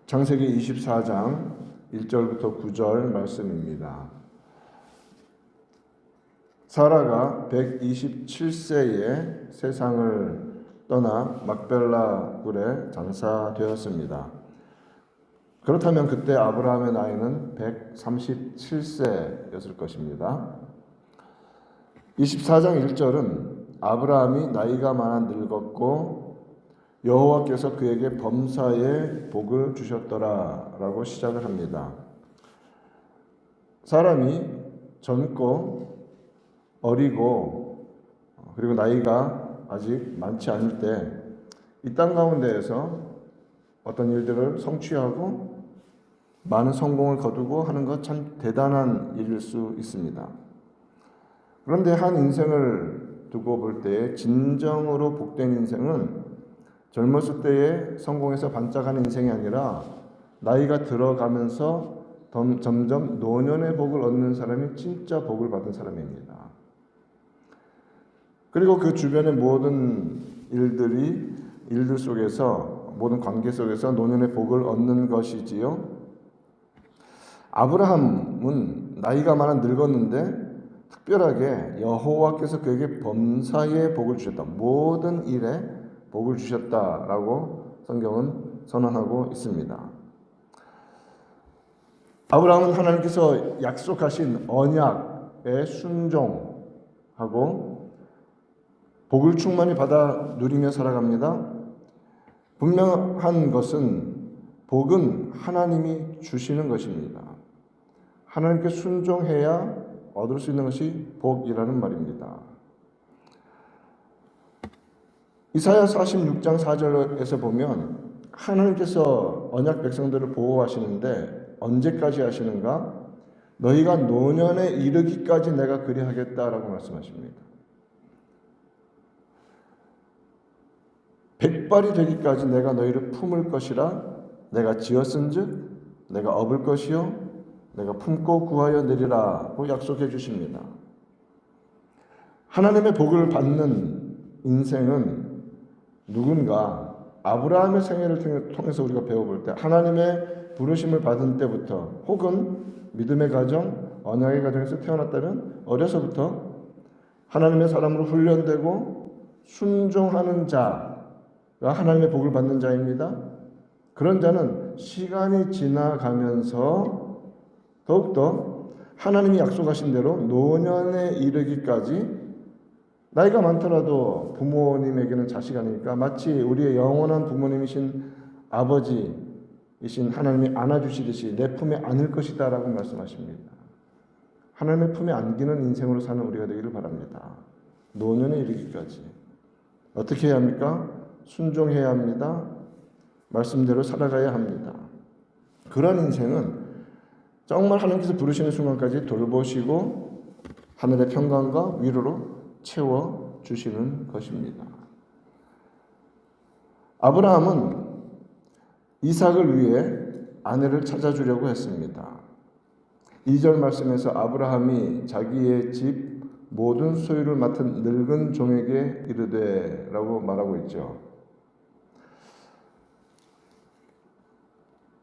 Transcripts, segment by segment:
창세기 24장 1절부터 9절 말씀입니다. 사라가 127세에 세상을 떠나 막벨라 굴에 장사되었습니다. 그렇다면 그때 아브라함의 나이는 137세였을 것입니다. 24장 1절은 아브라함이 나이가 많아 늙었고 여호와께서 그에게 범사에 복을 주셨더라 라고 시작을 합니다. 사람이 젊고 어리고 그리고 나이가 아직 많지 않을 때 이 땅 가운데에서 어떤 일들을 성취하고 많은 성공을 거두고 하는 것 참 대단한 일일 수 있습니다. 그런데 한 인생을 두고 볼 때 진정으로 복된 인생은 젊었을 때에 성공해서 반짝하는 인생이 아니라 나이가 들어가면서 점점 노년의 복을 얻는 사람이 진짜 복을 받은 사람입니다. 그리고 그 주변의 모든 일들 속에서 모든 관계 속에서 노년의 복을 얻는 것이지요. 아브라함은 나이가 많아 늙었는데 특별하게 여호와께서 그에게 범사에 복을 주셨다. 모든 일에 복을 주셨다라고 성경은 선언하고 있습니다. 아브라함은 하나님께서 약속하신 언약에 순종하고 복을 충만히 받아 누리며 살아갑니다. 분명한 것은 복은 하나님이 주시는 것입니다. 하나님께 순종해야 얻을 수 있는 것이 복이라는 말입니다. 이사야 46장 4절에서 보면 하나님께서 언약 백성들을 보호하시는데 언제까지 하시는가? 너희가 노년에 이르기까지 내가 그리하겠다라고 말씀하십니다. 백발이 되기까지 내가 너희를 품을 것이라 내가 지었은즉 내가 업을 것이요 내가 품고 구하여 내리라고 약속해 주십니다. 하나님의 복을 받는 인생은 누군가 아브라함의 생애를 통해서 우리가 배워볼 때 하나님의 부르심을 받은 때부터 혹은 믿음의 가정, 언약의 가정에서 태어났다면 어려서부터 하나님의 사람으로 훈련되고 순종하는 자가 하나님의 복을 받는 자입니다. 그런 자는 시간이 지나가면서 더욱더 하나님이 약속하신 대로 노년에 이르기까지 나이가 많더라도 부모님에게는 자식 아니니까 마치 우리의 영원한 부모님이신 아버지이신 하나님이 안아주시듯이 내 품에 안을 것이다 라고 말씀하십니다. 하나님의 품에 안기는 인생으로 사는 우리가 되기를 바랍니다. 노년에 이르기까지. 어떻게 해야 합니까? 순종해야 합니다. 말씀대로 살아가야 합니다. 그런 인생은 정말 하나님께서 부르시는 순간까지 돌보시고 하늘의 평강과 위로로 채워주시는 것입니다. 아브라함은 이삭을 위해 아내를 찾아주려고 했습니다. 2절 말씀에서 아브라함이 자기의 집 모든 소유를 맡은 늙은 종에게 이르되 라고 말하고 있죠.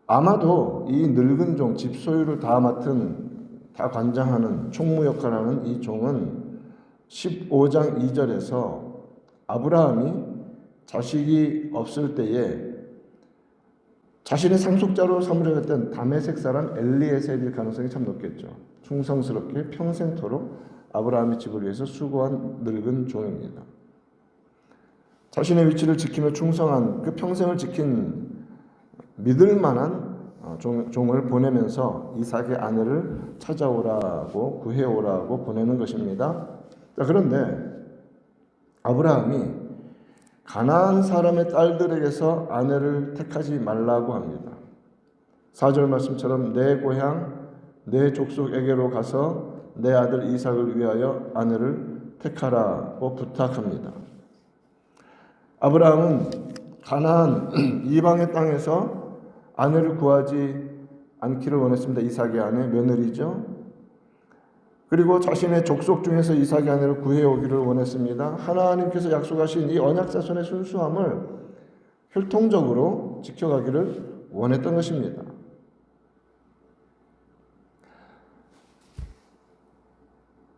아마도 이 늙은 종, 집 소유를 다 관장하는 총무 역할을 하는 이 종은 15장 2절에서 아브라함이 자식이 없을 때에 자신의 상속자로 삼으려고 했던 다메섹 사람 엘리에셀일 가능성이 참 높겠죠. 충성스럽게 평생토록 아브라함의 집을 위해서 수고한 늙은 종입니다. 자신의 위치를 지키며 충성한 그 평생을 지킨 믿을 만한 종을 보내면서 이삭의 아내를 찾아오라고 구해오라고 보내는 것입니다. 자, 그런데 아브라함이 가나안 사람의 딸들에게서 아내를 택하지 말라고 합니다. 4절 말씀처럼 내 고향 내 족속에게로 가서 내 아들 이삭을 위하여 아내를 택하라고 부탁합니다. 아브라함은 가나안 이방의 땅에서 아내를 구하지 않기를 원했습니다. 이삭의 아내, 며느리죠. 그리고 자신의 족속 중에서 이삭의 아내를 구해오기를 원했습니다. 하나님께서 약속하신 이 언약 자손의 순수함을 혈통적으로 지켜가기를 원했던 것입니다.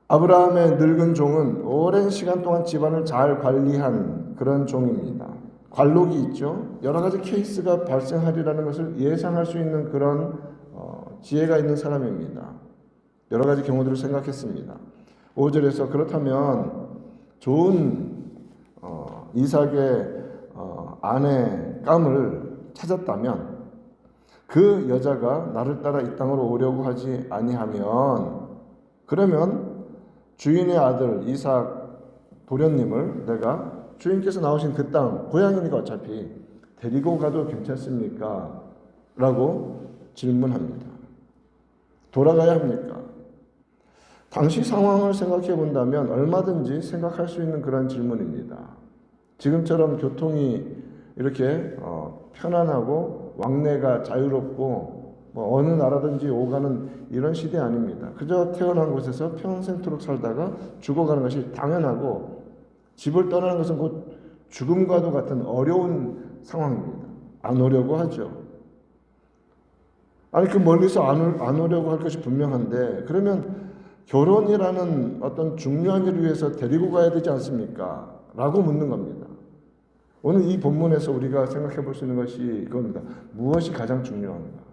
아브라함의 늙은 종은 오랜 시간 동안 집안을 잘 관리한 그런 종입니다. 관록이 있죠. 여러 가지 케이스가 발생하리라는 것을 예상할 수 있는 그런 지혜가 있는 사람입니다. 여러 가지 경우들을 생각했습니다. 5절에서 그렇다면 좋은 이삭의 아내 깜을 찾았다면 그 여자가 나를 따라 이 땅으로 오려고 하지 아니하면 그러면 주인의 아들 이삭 도련님을 내가 주인께서 나오신 그 땅 고향이니까 어차피 데리고 가도 괜찮습니까? 라고 질문합니다. 돌아가야 합니까? 당시 상황을 생각해 본다면 얼마든지 생각할 수 있는 그런 질문입니다. 지금처럼 교통이 이렇게 편안하고 왕래가 자유롭고 어느 나라든지 오가는 이런 시대 아닙니다. 그저 태어난 곳에서 평생토록 살다가 죽어가는 것이 당연하고 집을 떠나는 것은 곧 죽음과도 같은 어려운 상황입니다. 안 오려고 하죠. 아니 그 멀리서 안 오려고 할 것이 분명한데 그러면 결혼이라는 어떤 중요한 일을 위해서 데리고 가야 되지 않습니까? 라고 묻는 겁니다. 오늘 이 본문에서 우리가 생각해 볼 수 있는 것이 이겁니다. 무엇이 가장 중요한가?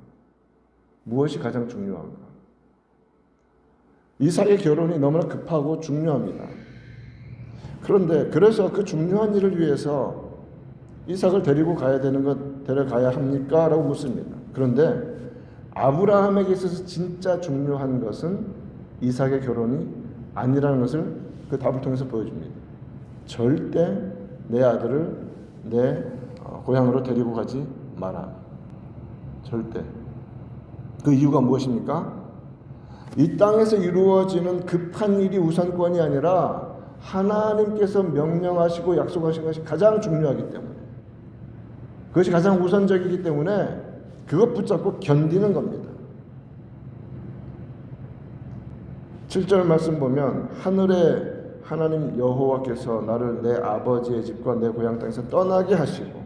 무엇이 가장 중요한가? 이삭의 결혼이 너무나 급하고 중요합니다. 그런데 그래서 그 중요한 일을 위해서 이삭을 데리고 가야 되는 것 데려가야 합니까? 라고 묻습니다. 그런데 아브라함에게 있어서 진짜 중요한 것은 이삭의 결혼이 아니라는 것을 그 답을 통해서 보여줍니다. 절대 내 아들을 내 고향으로 데리고 가지 마라. 절대. 그 이유가 무엇입니까? 이 땅에서 이루어지는 급한 일이 우선권이 아니라 하나님께서 명령하시고 약속하신 것이 가장 중요하기 때문에 그것이 가장 우선적이기 때문에 그것 붙잡고 견디는 겁니다. 7절 말씀 보면 하늘의 하나님 여호와께서 나를 내 아버지의 집과 내 고향 땅에서 떠나게 하시고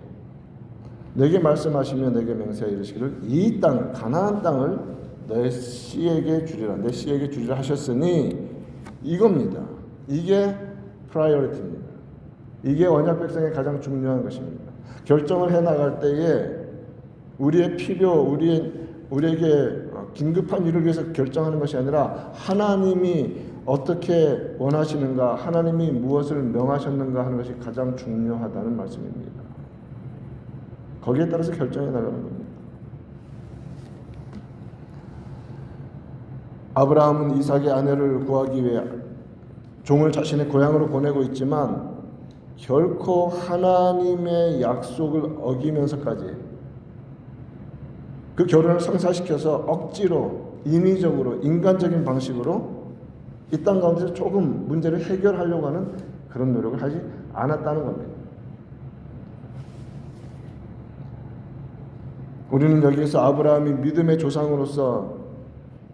내게 말씀하시며 내게 맹세하여 이르시기를 이 땅 가나안 땅을 내 씨에게 주리라 내 씨에게 주리라 하셨으니 이겁니다. 이게 프라이어리티입니다. 이게 언약 백성의 가장 중요한 것입니다. 결정을 해나갈 때에 우리의 필요, 우리에게 긴급한 일을 위해서 결정하는 것이 아니라 하나님이 어떻게 원하시는가, 하나님이 무엇을 명하셨는가 하는 것이 가장 중요하다는 말씀입니다. 거기에 따라서 결정해 나가는 겁니다. 아브라함은 이삭의 아내를 구하기 위해 종을 자신의 고향으로 보내고 있지만 결코 하나님의 약속을 어기면서까지 그 결혼을 성사시켜서 억지로 인위적으로 인간적인 방식으로 이 땅 가운데서 조금 문제를 해결하려고 하는 그런 노력을 하지 않았다는 겁니다. 우리는 여기에서 아브라함이 믿음의 조상으로서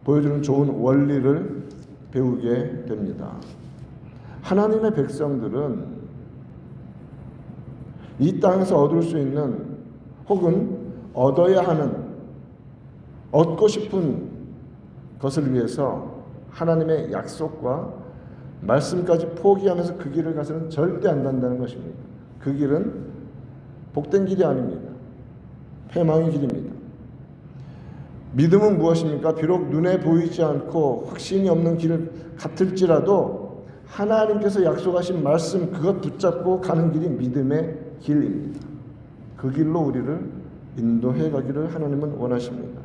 보여주는 좋은 원리를 배우게 됩니다. 하나님의 백성들은 이 땅에서 얻을 수 있는 혹은 얻어야 하는 얻고 싶은 것을 위해서 하나님의 약속과 말씀까지 포기하면서 그 길을 가서는 절대 안 간다는 것입니다. 그 길은 복된 길이 아닙니다. 패망의 길입니다. 믿음은 무엇입니까? 비록 눈에 보이지 않고 확신이 없는 길 같을지라도 하나님께서 약속하신 말씀 그것 붙잡고 가는 길이 믿음의 길입니다. 그 길로 우리를 인도해 가기를 하나님은 원하십니다.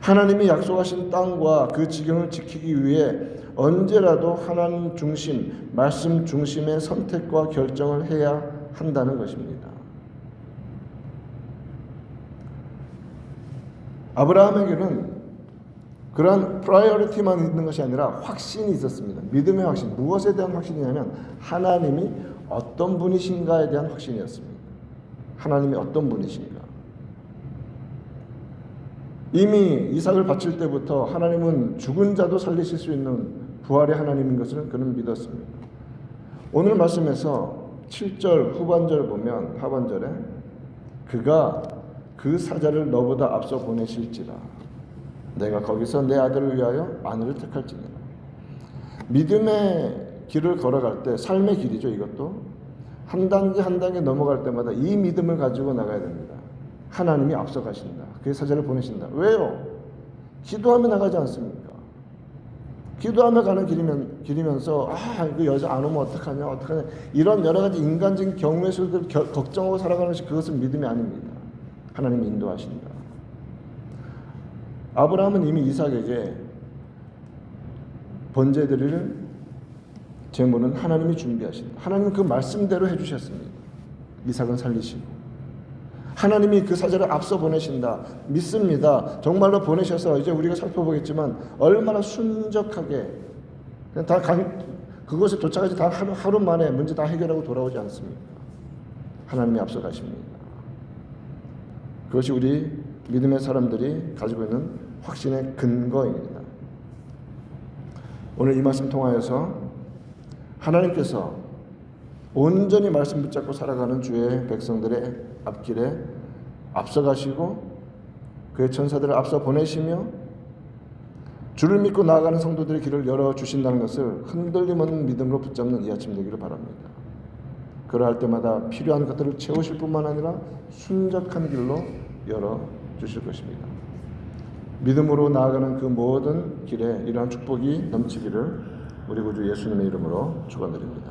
하나님이 약속하신 땅과 그 지경을 지키기 위해 언제라도 하나님 중심, 말씀 중심의 선택과 결정을 해야 한다는 것입니다. 아브라함에게는 그러한 프라이어리티만 있는 것이 아니라 확신이 있었습니다. 믿음의 확신. 무엇에 대한 확신이냐면 하나님이 어떤 분이신가에 대한 확신이었습니다. 하나님이 어떤 분이신가. 이미 이삭을 바칠 때부터 하나님은 죽은 자도 살리실 수 있는 부활의 하나님인 것을 그는 믿었습니다. 오늘 말씀에서 7절 후반절 보면 하반절에 그가 그 사자를 너보다 앞서 보내실지라. 내가 거기서 내 아들을 위하여 아내를 택할지니라. 믿음의 길을 걸어갈 때, 삶의 길이죠. 이것도 한 단계 한 단계 넘어갈 때마다 이 믿음을 가지고 나가야 됩니다. 하나님이 앞서 가신다. 그 사자를 보내신다. 왜요? 기도하며 나가지 않습니까? 기도하며 가는 길이면서 그 여자 안 오면 어떡하냐 이런 여러 가지 인간적인 경우의 수를 걱정하고 살아가는 것이, 그것은 믿음이 아닙니다. 하나님이 인도하신다. 아브라함은 이미 이삭에게 번제 드릴 제물은 하나님이 준비하신다. 하나님은 그 말씀대로 해주셨습니다. 이삭은 살리시고 하나님이 그 사자를 앞서 보내신다. 믿습니다. 정말로 보내셔서 이제 우리가 살펴보겠지만 얼마나 순적하게 그곳에 도착하지 다 하루 만에 문제 다 해결하고 돌아오지 않습니까? 하나님이 앞서 가십니다. 그것이 우리 믿음의 사람들이 가지고 있는 확신의 근거입니다. 오늘 이 말씀 통하여서 하나님께서 온전히 말씀 붙잡고 살아가는 주의 백성들의 앞길에 앞서가시고 그의 천사들을 앞서 보내시며 주를 믿고 나아가는 성도들의 길을 열어주신다는 것을 흔들림 없는 믿음으로 붙잡는 이 아침 되기를 바랍니다. 그러할 때마다 필요한 것들을 채우실 뿐만 아니라 순적한 길로 열어주실 것입니다. 믿음으로 나아가는 그 모든 길에 이러한 축복이 넘치기를 우리 구주 예수님의 이름으로 축원드립니다.